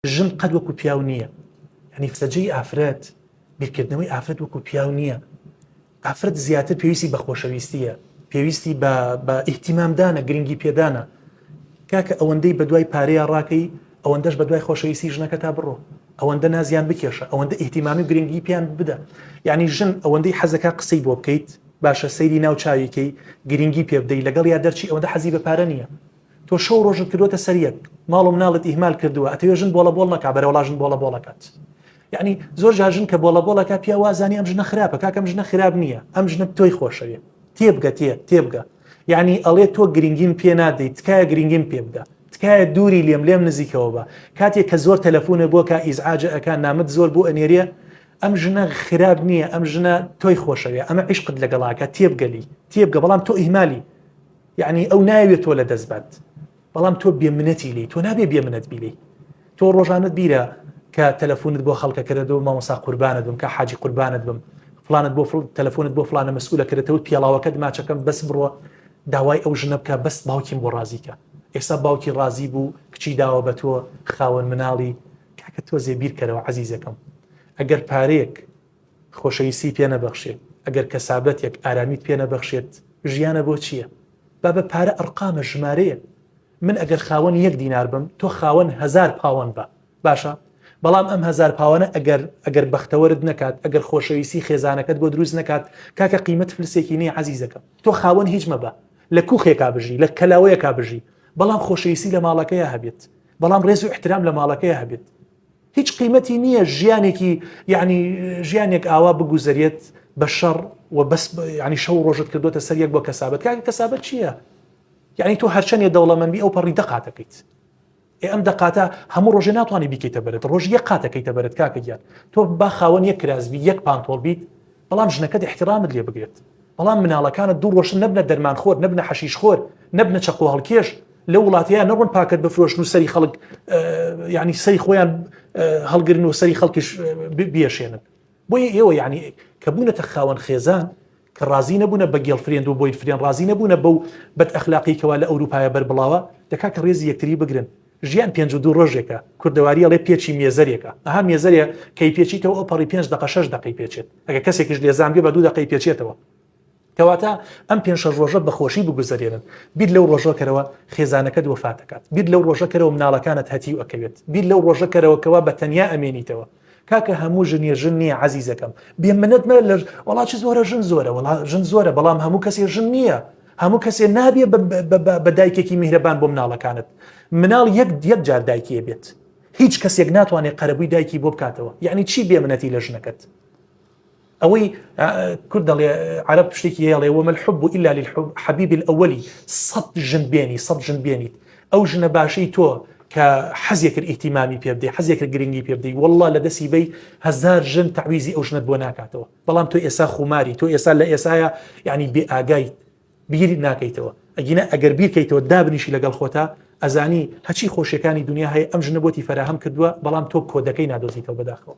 ژن قەت وەکو پیاو نییە، یعنی سەجەی ئافرەت بیرکردنەوەی ئافرەت وەکو پیاو نییە. ئافرەت زیاتر پێویستی بە خۆشەویستیە، پێویستی بە ئیحتیمامدانە، گرنگی پێدانە. کاکە ئەوەندەی بە دوای پارەیە ڕاکەی، ئەوەندەش بە دوای خۆشەویستی ژنەکە تا بڕۆ، ئەوەندە نازیان بکێشە، ئەوەندە ئیحتیمامی و گرنگی پیان بدە. یعنی ژن ئەوەندەی حەزەکە قسەی بۆ بکەیت، باشە سەیری ناو چاویکەی، گرنگی پێ بدەیت، لەگەڵ یا دەرچی ئەوەندە حەزی بە پارە نییە. تۆ شەو ڕۆژت کردوتە سەریەک، ماڵ و مناڵت ئیهمال کردووە، ئەتەوێ ژن بۆڵە بۆڵ نەکا، بەرەوەڵا ژن بۆڵە بۆڵەکات. یعنی زۆر جار ژن کە بۆڵە بۆڵەکە پیا وازانی ئەم ژنە خراپە، کاکە ئەم ژنە خراپ نییە، ئەم ژنە تۆی خۆشەوێ. تێبگە تێبگە. یعنی ئەڵێ تۆ گرنگیم پێ نادەیت، تکایە گرنگیم پێ بدە، تکایە دووری لێم نزیکەوە بە. کاتێک کە زۆر تەلەفۆنە بۆ کە ئیزعاجە ئەکان، نامت زۆر بۆ ئەنێریە، ئەم ژنە خراپ نییە، ئەم ژنە تۆی خۆشەوێ، ئەمە عیشقت لەگەڵاکە، تێبگە، بەڵام تۆ ئیهمالی. یعنی ئەو ناوێت تۆ لە دەست بات، بەڵام تۆ بێمنەتی لی، تۆ نابێ بێمنەت بیلی. تۆ ڕۆژانت بیرە کە تەلەفۆنت بۆ خەڵکە کردەوە، مامۆستا قوربانت بم، کە حاجی قوربانت بم، فلانت بۆ تەلەفۆنت بۆ فلانە مەسئولە کردەوە، پیاڵاوەکەت ماچەکەم بەس بڕۆ داوای ئەو ژنە بکە، بەس باوکیم بۆ ڕازیکە. ئێستا باوکی ڕازی بوو، کچی داوە بە تۆ، خاوەن مناڵی. کاکە تۆ زێبیر کەرەوە عەزیزەکەم. ئەگەر پارەیەک خۆشەویستی پێ نەبەخشێت، ئەگەر کەسابەتێک ئارامیت پێ نەبەخشێت، ژیانە بۆ چییە؟ با بە پارە ئەرقامە، ژمارەیە. من ئەگەر خاوەن 1 دینار بم، تۆ خاوەن 1000 پاوەند بە، باشە؟ بەڵام ئەم 1000 پاوەنە ئەگەر بەختەوەرت نەکات، ئەگەر خۆشەویستی خێزانەکەت بۆ دروست نەکات، کاکە قیمەت فلسێکی نییە عەزیزەکەم. تۆ خاوەن هیچ مەبە، لە کوخێکا بژی، لە کەلاوەیەکا بژی، بەڵام خۆشەویستی لە ماڵەکەیە هەبێت، بەڵام ڕێز و احترام لە ماڵەکەیە هەبێت. هیچ قیمەتی نییە ژیانێکی، یعنی ژیانێک ئاوا بگوزەرێت بە شەڕ و بەس، یعنی شەو ڕۆژت کردوتە سەریەک بۆ کەسابەت. کاکە کەسابەت چییە؟ یعنی تۆ هەرچەندێ دەوڵەمەندی ئەو پەڕی دەقاتەکەیت. ئەم دەقاتە هەموو ڕۆژێ ناتوانانی بیکەیتە بەرت، ڕۆژ یەک قاتەکەیتە بەرت کاکە گیان. تۆ با خاوەن 1 کراسبی، 1 پانتۆڵ بیت، بەڵام ژنەکەت احترامت لێ بگرێت، بەڵام مناڵەکانت دوو ڕۆژن نەبنە دەرمان خۆر، نەبنە حەشیش خۆر، نەبنە چەقۆ هەڵکێش، لە وڵاتەیە نەڕۆن پاکت بفرۆشن و سەری خەڵک، یعنی سەری خۆیان هەڵگرن و سەری خەڵکیش بیێشێنن. بۆیە ئێوە یعنی کە بوونەتە خاوەن خێزان، کە ڕازی نەبوونە بە گێڵفرێند و بۆی فرێن، ڕازی نەبوونە بەو بەد ئەخلاقیکەوە لە ئەوروپایە بەربڵاوە، دەکا کە ڕێزی یەکتری بگرن. ژیان 52 ڕۆژێکە، کوردەواری ئەڵێ پێچی مێزەرێکە، ئەها مێزەرێ کەی پێچیتەوە ئەو پەڕی 5 دقە 6 دقەی پێچێت، ئەگە کەسێکیش لێزان بێ بە 2 دقەی پێچێتەوە. کەواتە ئەم 5-6 ڕۆژە بەخۆشی بگوزەرێنن. بیر لەو ڕۆژەکەرەوە خێزانەکەت وەفات دەکات، بیر لەو ڕۆژەکەرەوە مناڵەکانت هەتیو ئەکەوێت، بیر لەو ڕۆژەکەرەوە کەوا بە تەنیا ئەمێنیتەوە. کاکە هەموو ژنیە ژن نییە عەزیزەکەم، بێمنەت مە لە وڵات چ زۆرە ژن زۆرە، وڵات ژن زۆرە، بەڵام هەموو کەسێ ژن نییە، هەموو کەسێ نابێ بە دایکێکی میهرەبان بۆ مناڵەکانت. مناڵ یەک جار دایکیە بێت، هیچ کەسێک ناتوانێت قەرەبووی دایکی بۆ بکاتەوە. یعنی چی بێمنەتی لە ژنەکەت؟ ئەوەی کورد دەڵێ، عەرەب شتێکی هەیە، وما الحب إلا للحبيب الأولي. 100 ژن بێنی، 100 ژن بێنیت، ئەو ژنە باشەی تۆ کە حەزێکرد ئیحتیمامی پێ بدەی، حەزێکرد گرنگی پێ بدەی، وەڵڵا لە دەستی بەی 1000 ژن تعویزی ئەو ژنت بۆ ناکاتەوە. بەڵام تۆ ئێستا خوماری، تۆ ئێستا لە ئێسایە یعنی بێ ئاگای بیری ناکەیتەوە. ئەگەر بیرکەیتەوە دابنیشی لەگەڵ خۆتا، ئەزانی هەچی خۆشیەکانی دنیا هەیە، ئەم ژنە بۆتی فەراهەم کردووە، بەڵام تۆ کۆدەکەی نادۆزیتەوە بەداخەوە.